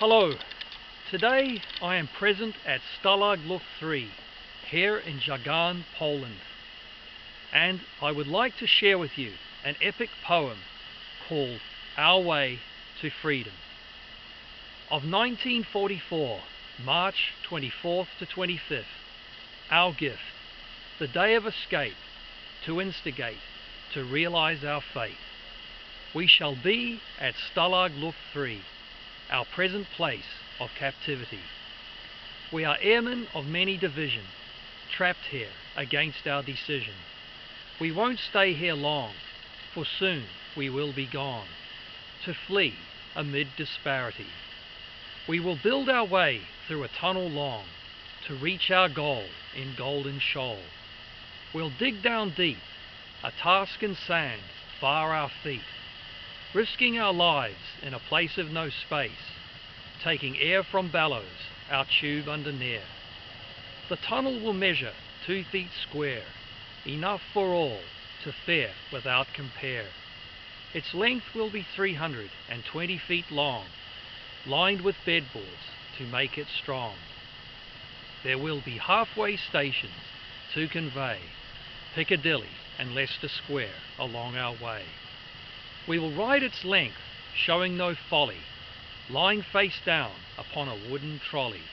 Hello, today I am present at Stalag Luft 3 here in Jagan, Poland, and I would like to share with you an epic poem called Our Way to Freedom. Of 1944, March 24th to 25th, our gift, the day of escape, to instigate, to realize our fate. We shall be at Stalag Luft 3, our present place of captivity. We are airmen of many division, trapped here against our decision. We won't stay here long, for soon we will be gone, to flee amid disparity. We will build our way through a tunnel long, to reach our goal in Golden Shoal. We'll dig down deep, a task in sand far our feet, risking our lives in a place of no space, taking air from bellows, our tube under near. The tunnel will measure 2 feet square, enough for all to fare without compare. Its length will be 320 feet long, lined with bedboards to make it strong. There will be halfway stations to convey Piccadilly and Leicester Square along our way. We will ride its length, showing no folly, lying face down upon a wooden trolley.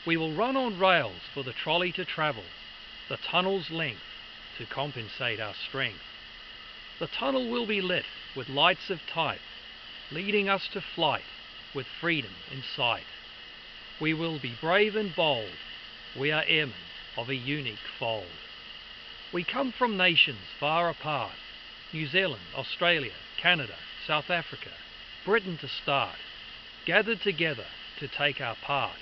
We will run on rails for the trolley to travel, the tunnel's length to compensate our strength. The tunnel will be lit with lights of type, leading us to flight with freedom in sight. We will be brave and bold, we are airmen of a unique fold. We come from nations far apart, New Zealand, Australia, Canada, South Africa, Britain to start, gathered together to take our part.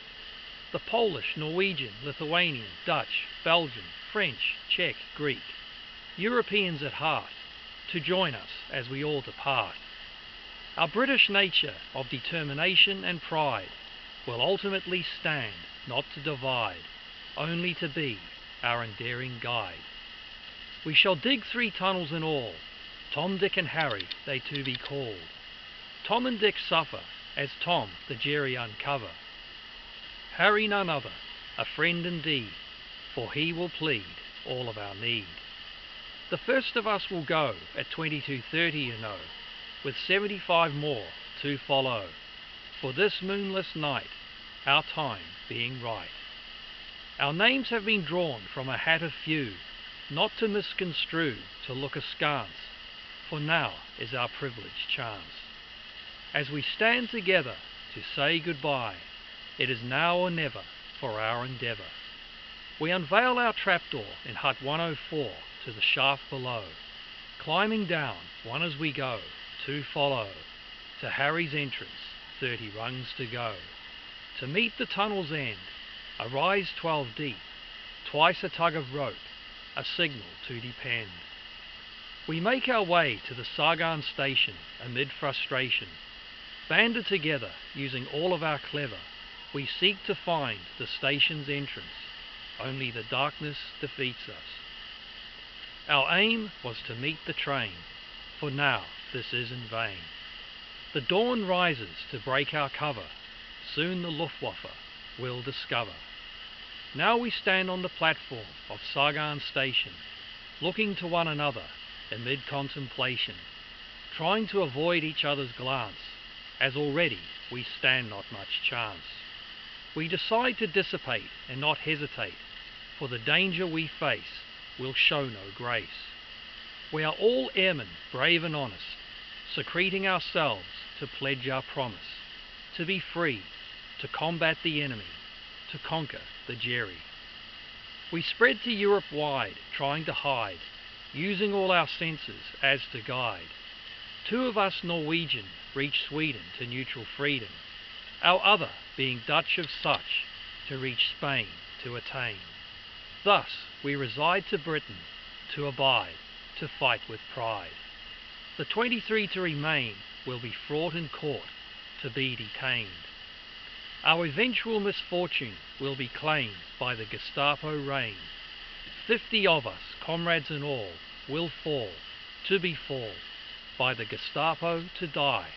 The Polish, Norwegian, Lithuanian, Dutch, Belgian, French, Czech, Greek, Europeans at heart, to join us as we all depart. Our British nature of determination and pride will ultimately stand, not to divide, only to be our endearing guide. We shall dig 3 tunnels in all, Tom, Dick and Harry they to be called. Tom and Dick suffer as Tom the Jerry uncover. Harry none other, a friend indeed, for he will plead all of our need. The first of us will go at 22:30, you know, with 75 more to follow, for this moonless night, our time being right. Our names have been drawn from a hat of few, not to misconstrue, to look askance, for now is our privileged chance. As we stand together to say goodbye, it is now or never for our endeavour. We unveil our trapdoor in hut 104 to the shaft below, climbing down one as we go, 2 follow, to Harry's entrance, 30 rungs to go. To meet the tunnel's end, a rise 12 deep, twice a tug of rope, a signal to depend. We make our way to the Sagan station amid frustration. Banded together, using all of our clever, we seek to find the station's entrance. Only the darkness defeats us. Our aim was to meet the train, for now this is in vain. The dawn rises to break our cover, soon the Luftwaffe will discover. Now we stand on the platform of Sagan station, looking to one another amid contemplation, trying to avoid each other's glance, as already we stand not much chance. We decide to dissipate and not hesitate, for the danger we face will show no grace. We are all airmen, brave and honest, secreting ourselves to pledge our promise, to be free, to combat the enemy, to conquer the Jerry. We spread to Europe wide, trying to hide, using all our senses as to guide. 2 of us Norwegian reach Sweden to neutral freedom, our other being Dutch of such to reach Spain to attain. Thus we reside to Britain, to abide, to fight with pride. The 23 to remain will be fraught in court, to be detained. Our eventual misfortune will be claimed by the Gestapo reign. 50 of us, comrades and all, will fall, to be by the Gestapo to die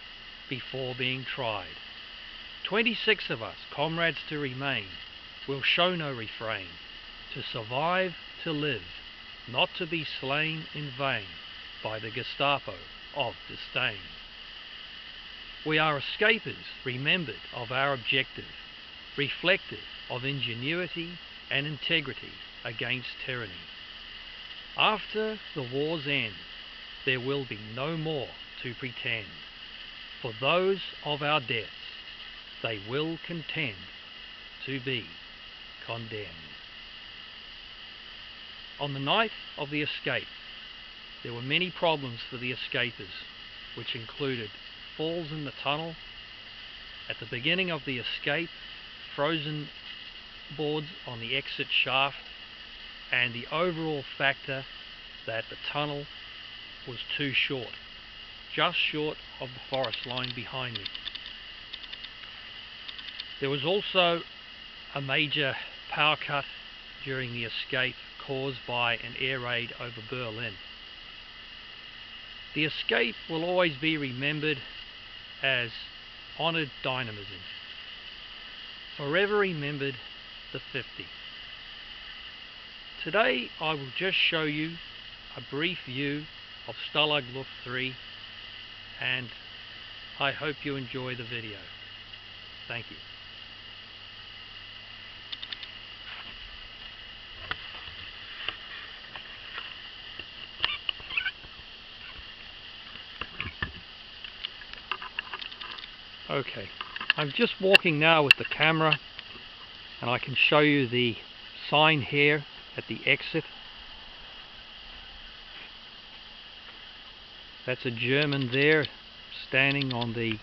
before being tried. 26 of us, comrades to remain, will show no refrain, to survive, to live, not to be slain in vain by the Gestapo of disdain. We are escapers, remembered of our objective, reflective of ingenuity and integrity against tyranny. After the war's end, there will be no more to pretend. For those of our deaths, they will contend to be condemned. On the night of the escape, there were many problems for the escapers, which included falls in the tunnel. At the beginning of the escape, frozen boards on the exit shaft, and the overall factor that the tunnel was too short, just short of the forest line behind me. There was also a major power cut during the escape caused by an air raid over Berlin. The escape will always be remembered as honoured dynamism. Forever remembered the 50. Today I will just show you a brief view of Stalag Luft 3, and I hope you enjoy the video. Thank you. Okay, I'm just walking now with the camera, and I can show you the sign here at the exit. That's a German there standing on the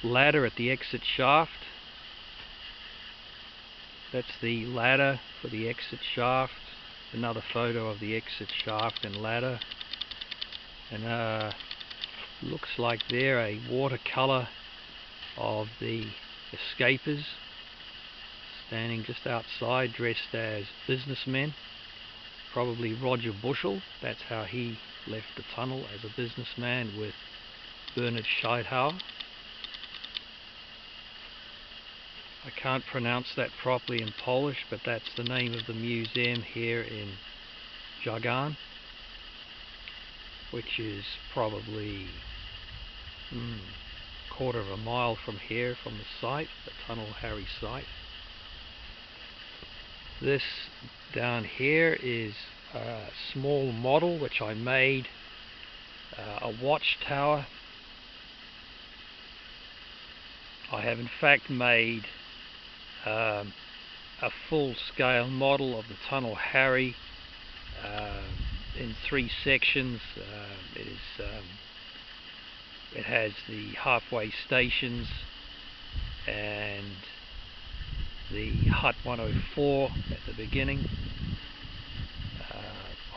ladder at the exit shaft. That's the ladder for the exit shaft. Another photo of the exit shaft and ladder. And looks like there a watercolor of the escapers standing just outside, dressed as businessmen. Probably Roger Bushell. That's how he left the tunnel, as a businessman with Bernhard Scheidhauer. I can't pronounce that properly in Polish, but that's the name of the museum here in Żagań, which is probably quarter of a mile from here, from the site, the Tunnel Harry site. This down here is a small model which I made, a watchtower. I have in fact made a full-scale model of the Tunnel Harry in 3 sections. It has the halfway stations and the Hut 104 at the beginning.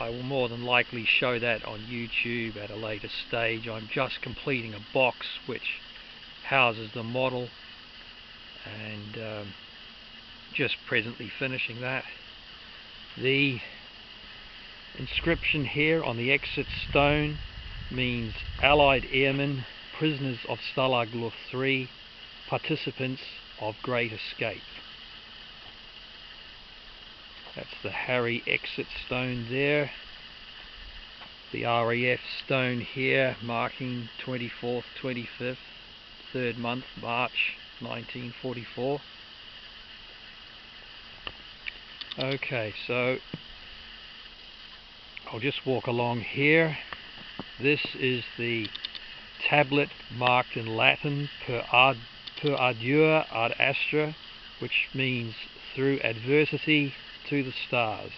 I will more than likely show that on YouTube at a later stage. I'm just completing a box which houses the model, and just presently finishing that. The inscription here on the exit stone means Allied Airmen, prisoners of Stalag Luft 3, participants of Great Escape. That's the Harry exit stone there. The RAF stone here marking 24th, 25th, 3rd month, March 1944. Okay, so I'll just walk along here. This is the tablet marked in Latin per ardua ad astra, which means through adversity to the stars.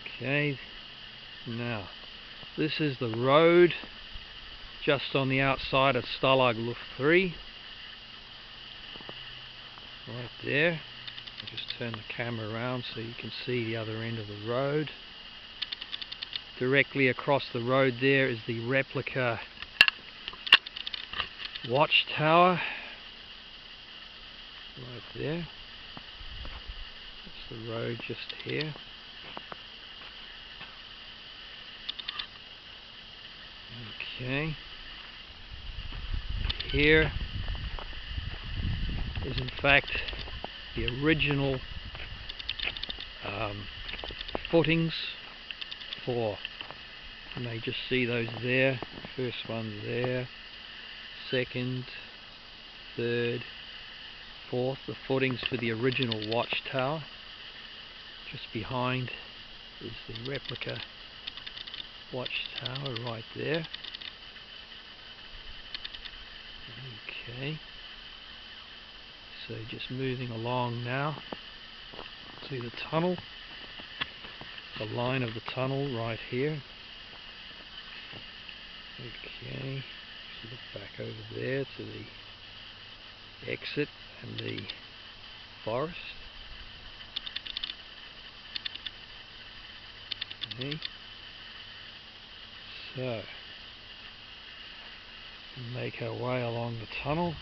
Okay, now this is the road just on the outside of Stalag Luft 3. Right there. I'll just turn the camera around so you can see the other end of the road. Directly across the road there is the replica watchtower. Right there. That's the road just here. Okay. here is in fact the original footings for, you may just see those there, first one there, second, third, fourth, the footings for the original watchtower. Just behind is the replica watchtower right there. Okay, so just moving along now to the tunnel, the line of the tunnel right here. Okay, so look back over there to the exit and the forest. Okay, so make our way along the tunnel.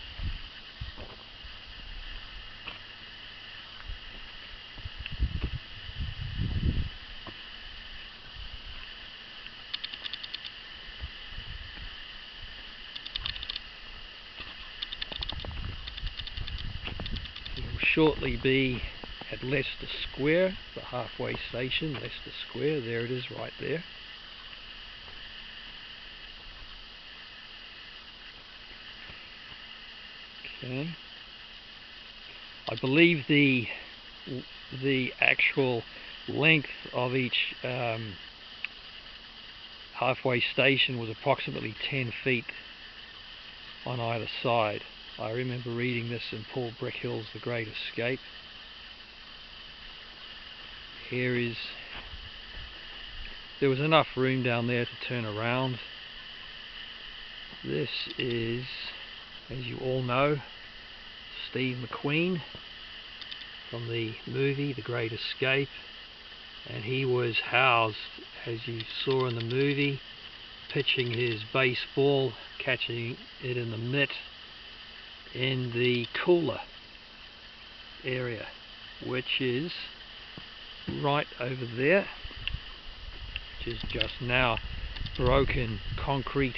We will shortly be at Leicester Square, the halfway station, Leicester Square. There it is right there. Okay. I believe the actual length of each halfway station was approximately 10 feet on either side. I remember reading this in Paul Brickhill's The Great Escape. There was enough room down there to turn around. This is, as you all know, Steve McQueen from the movie The Great Escape, and he was housed, as you saw in the movie, pitching his baseball, catching it in the mitt in the cooler area, which is right over there, which is just now broken concrete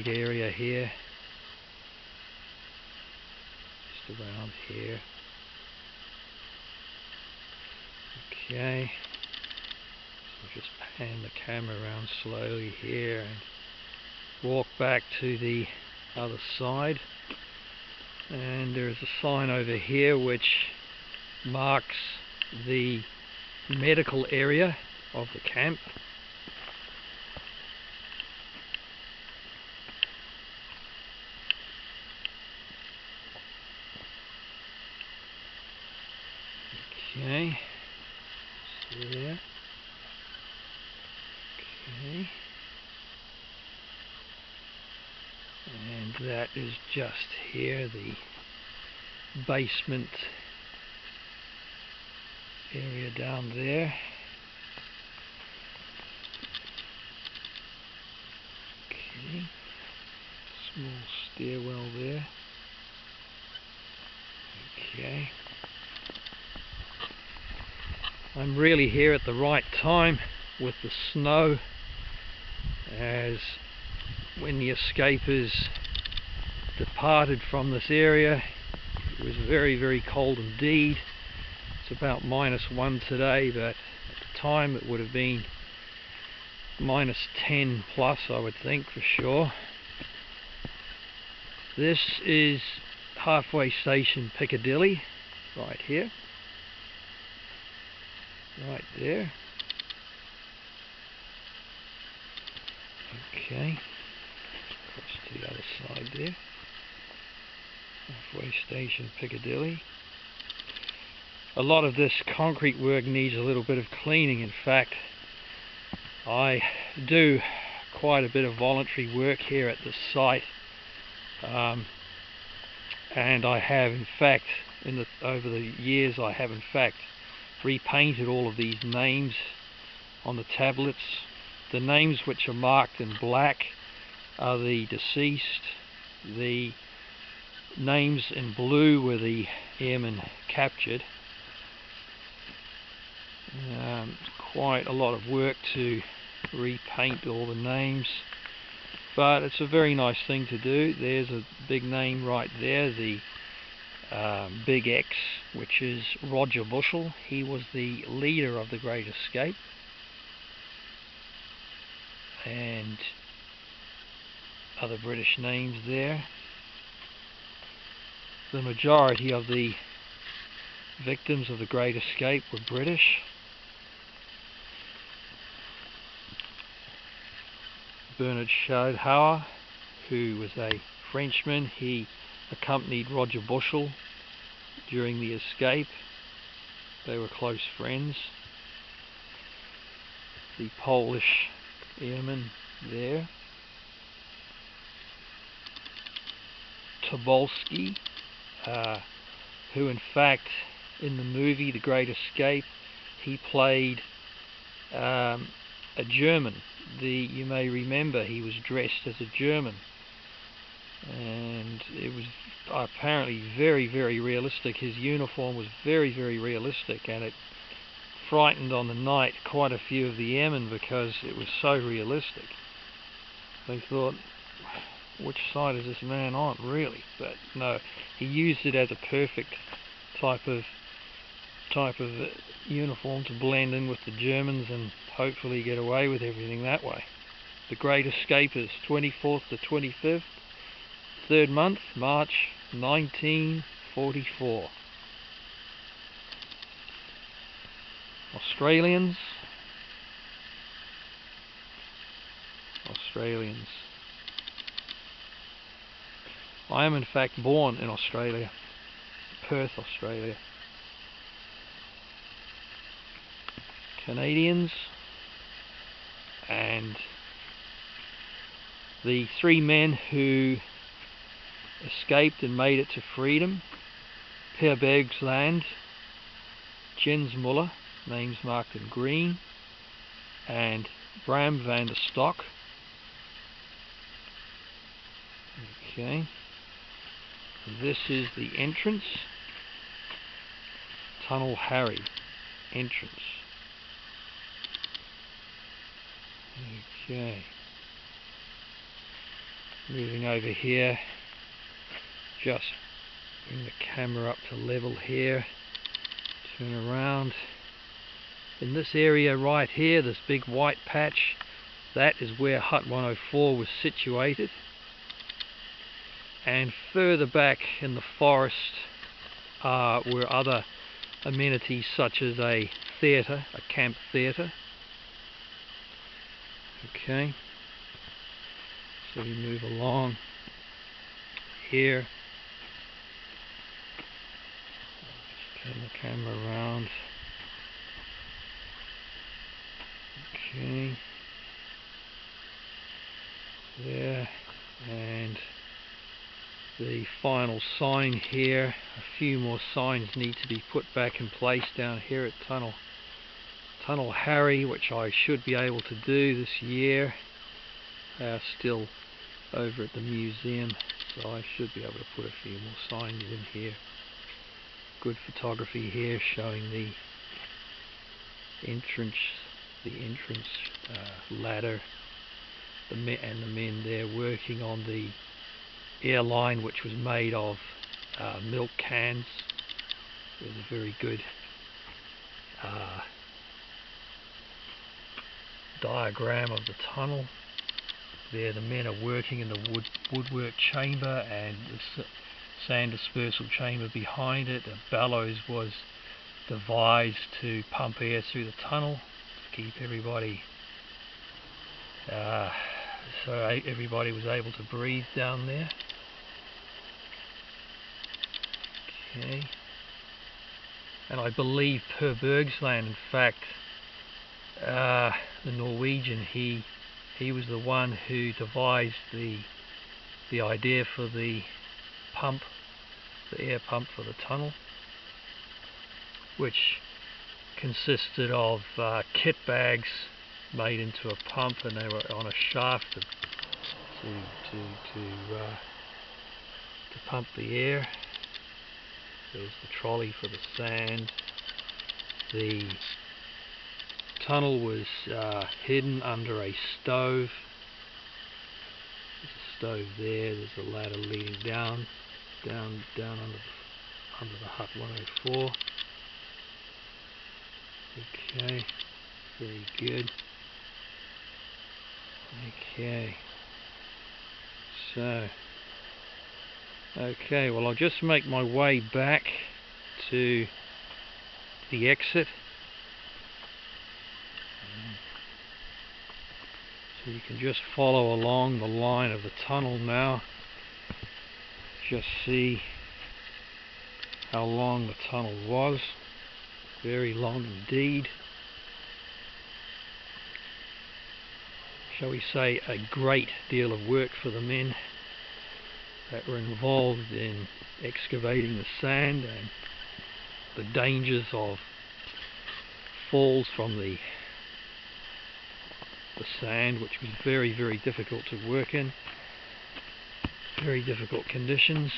area here, just around here. Okay, so just pan the camera around slowly here and walk back to the other side, and there is a sign over here which marks the medical area of the camp. Okay, so there. Okay, and that is just here, the basement area down there. Okay, small stairwell there. Okay, I'm really here at the right time with the snow, as when the escapers departed from this area it was very, very cold indeed. It's about -1 today, but at the time it would have been -10 plus, I would think, for sure. This is halfway station Piccadilly, right here, right there. Okay, across to the other side there, halfway station Piccadilly. A lot of this concrete work needs a little bit of cleaning. In fact, I do quite a bit of voluntary work here at this site, and I have in fact over the years I have in fact repainted all of these names on the tablets. The names which are marked in black are the deceased. The names in blue were the airmen captured. Quite a lot of work to repaint all the names. but it's a very nice thing to do. There's a big name right there, the Big X, which is Roger Bushell. He was the leader of the Great Escape, and other British names there. The majority of the victims of the Great Escape were British. Bernard Schoedhauer, who was a Frenchman, he accompanied Roger Bushell during the escape. They were close friends. The Polish airman there. Tobolski, who in fact in the movie The Great Escape he played a German. You may remember he was dressed as a German, and it was apparently very, very realistic. His uniform was very, very realistic, and it frightened on the night quite a few of the airmen because it was so realistic. They thought, which side is this man on, really? But no, he used it as a perfect type of uniform to blend in with the Germans and hopefully get away with everything that way. The Great Escape is 24th to 25th, 3rd month, March 1944. Australians. I am in fact born in Australia, Perth, Australia. Canadians, and the 3 men who escaped and made it to freedom: Per Bergsland, Jens Muller, names marked in green, and Bram van der Stok. Okay, this is the entrance, Tunnel Harry entrance. Okay, moving over here, just bring the camera up to level here, turn around. In this area right here, this big white patch, that is where Hut 104 was situated. And further back in the forest were other amenities such as a theatre, a camp theatre. Okay, so we move along here. Just turn the camera around. Okay, there, and the final sign here. A few more signs need to be put back in place down here at Tunnel Harry, which I should be able to do this year. They are still over at the museum, so I should be able to put a few more signs in here. Good photography here showing the entrance ladder, and the men there working on the airline, which was made of milk cans. There's a very good diagram of the tunnel. There the men are working in the woodwork chamber and the sand dispersal chamber behind it. A bellows was devised to pump air through the tunnel to keep everybody so everybody was able to breathe down there. Okay, and I believe Per Bergsland, in fact, the Norwegian, he was the one who devised the idea for the pump, the air pump for the tunnel, which consisted of kit bags made into a pump, and they were on a shaft to pump the air. There's the trolley for the sand. The tunnel was hidden under a stove, stove there. There's a ladder leading down under the hut 104. Okay, very good. Okay, so well, I'll just make my way back to the exit. So you can just follow along the line of the tunnel now. Just see how long the tunnel was. Very long indeed. Shall we say a great deal of work for the men that were involved in excavating the sand, and the dangers of falls from the sand, which was very, very difficult to work in. Very difficult conditions.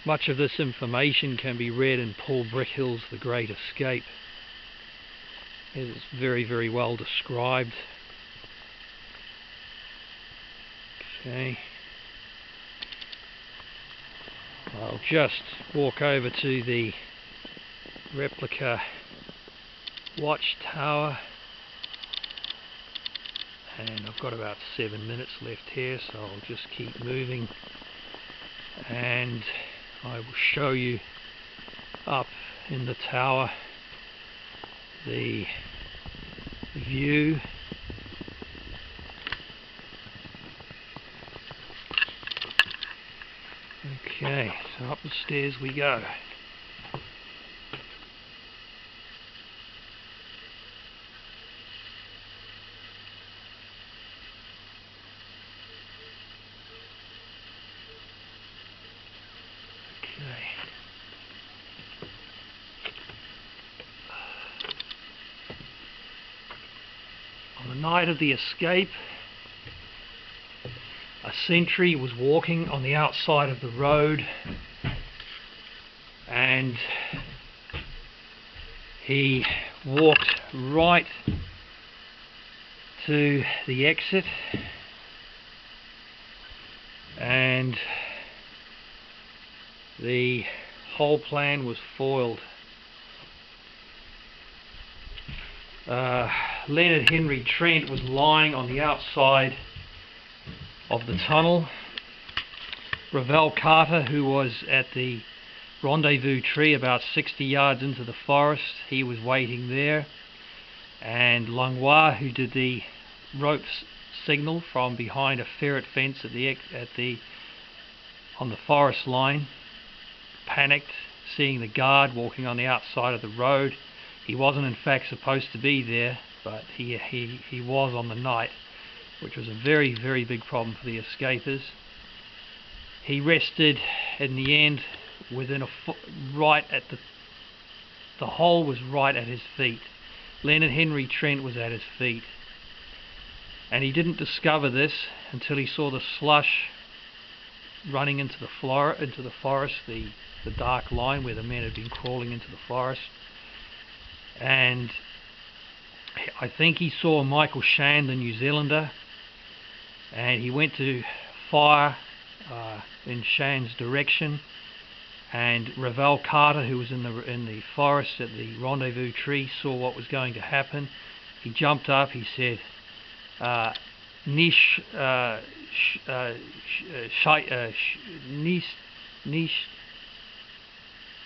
Much of this information can be read in Paul Brickhill's The Great Escape. It is very, very well described. Okay. I'll just walk over to the replica watchtower, and I've got about 7 minutes left here, so I'll just keep moving and I will show you up in the tower the view. Okay, so up the stairs we go. On the night of the escape, a sentry was walking on the outside of the road, and he walked right to the exit, and the whole plan was foiled. Leonard Henry Trent was lying on the outside of the tunnel. Ravel Carter, who was at the rendezvous tree about 60 yards into the forest, he was waiting there. And Langlois, who did the rope signal from behind a ferret fence on the forest line, panicked, seeing the guard walking on the outside of the road. He wasn't in fact supposed to be there, but he was on the night, which was a very, very big problem for the escapers. He rested in the end within a foot, right at the hole was right at his feet. Leonard Henry Trent was at his feet, and he didn't discover this until he saw the slush running into the forest, the dark line where the men had been crawling into the forest. And I think he saw Michael Shand, the New Zealander, and he went to fire in Shand's direction. And Ravel Carter, who was in the forest at the rendezvous tree, saw what was going to happen. He jumped up. He said, "Nish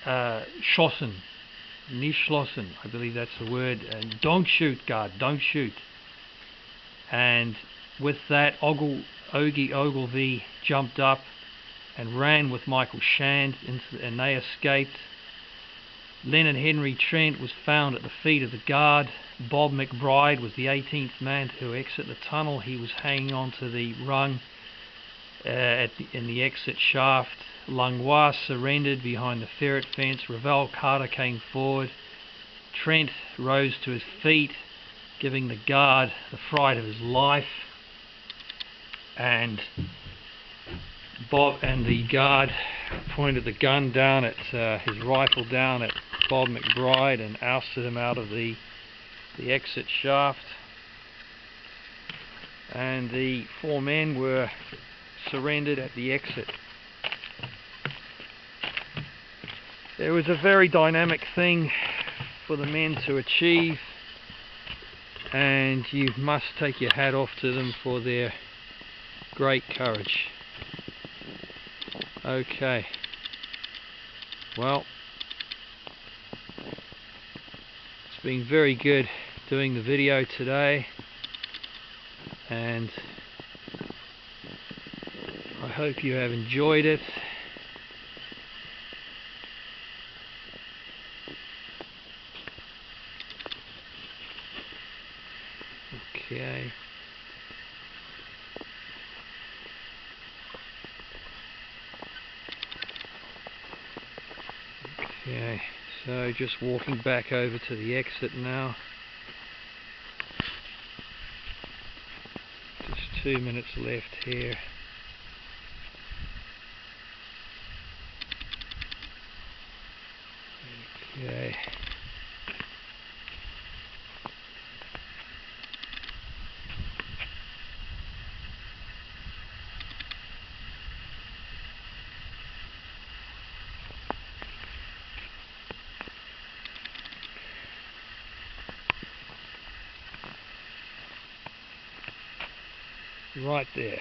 schossen, nicht schlossen," I believe that's the word. And "Don't shoot, guard, don't shoot." And with that, Ogie Ogilvy jumped up and ran with Michael Shand, and they escaped. Leonard Henry Trent was found at the feet of the guard. Bob McBride was the 18th man to exit the tunnel. He was hanging on to the rung in the exit shaft. Langlois surrendered behind the ferret fence. Ravel Carter came forward. Trent rose to his feet, giving the guard the fright of his life. And Bob and the guard pointed the gun down at his rifle down at Bob McBride and ousted him out of the exit shaft. and the 4 men were surrendered at the exit. It was a very dynamic thing for the men to achieve, and you must take your hat off to them for their great courage. Okay, well, it's been very good doing the video today, and I hope you have enjoyed it. Okay. Okay, so just walking back over to the exit now. Just 2 minutes left here. Okay. Right there,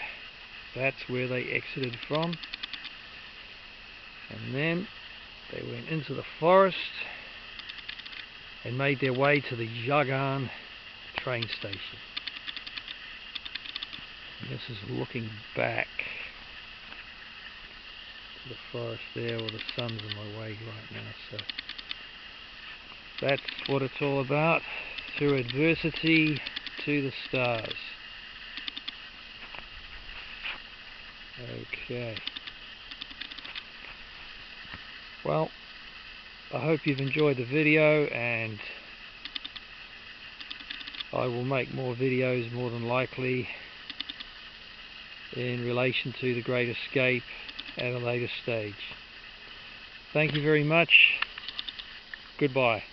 that's where they exited from, and then they went into the forest and made their way to the Jagan train station. And this is looking back to the forest there, or the sun's in my way right now, so that's what it's all about. Through adversity to the stars. Okay. Well, I hope you've enjoyed the video, and I will make more videos more than likely in relation to the Great Escape at a later stage. Thank you very much. Goodbye.